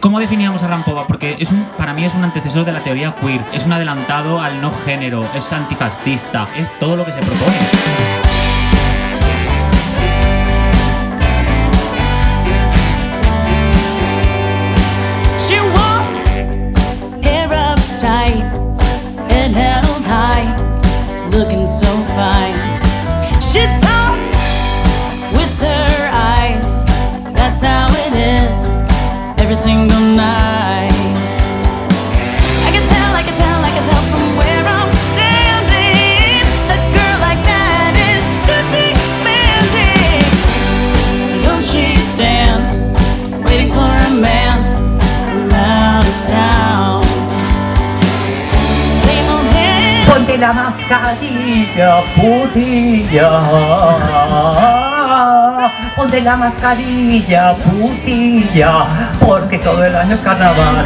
¿Cómo definíamos a Rampova? Porque para mí es un antecesor de la teoría queer, es un adelantado al no género, es antifascista, es todo lo que se propone. Looking so fine. She talks with her eyes. That's how it is every single night. I can tell from where I'm standing. A girl like that is too demanding. Alone she stands, waiting for a man from out of town. Ponte la mascarilla, putilla. Ponte la mascarilla, putilla, porque todo el año es carnaval.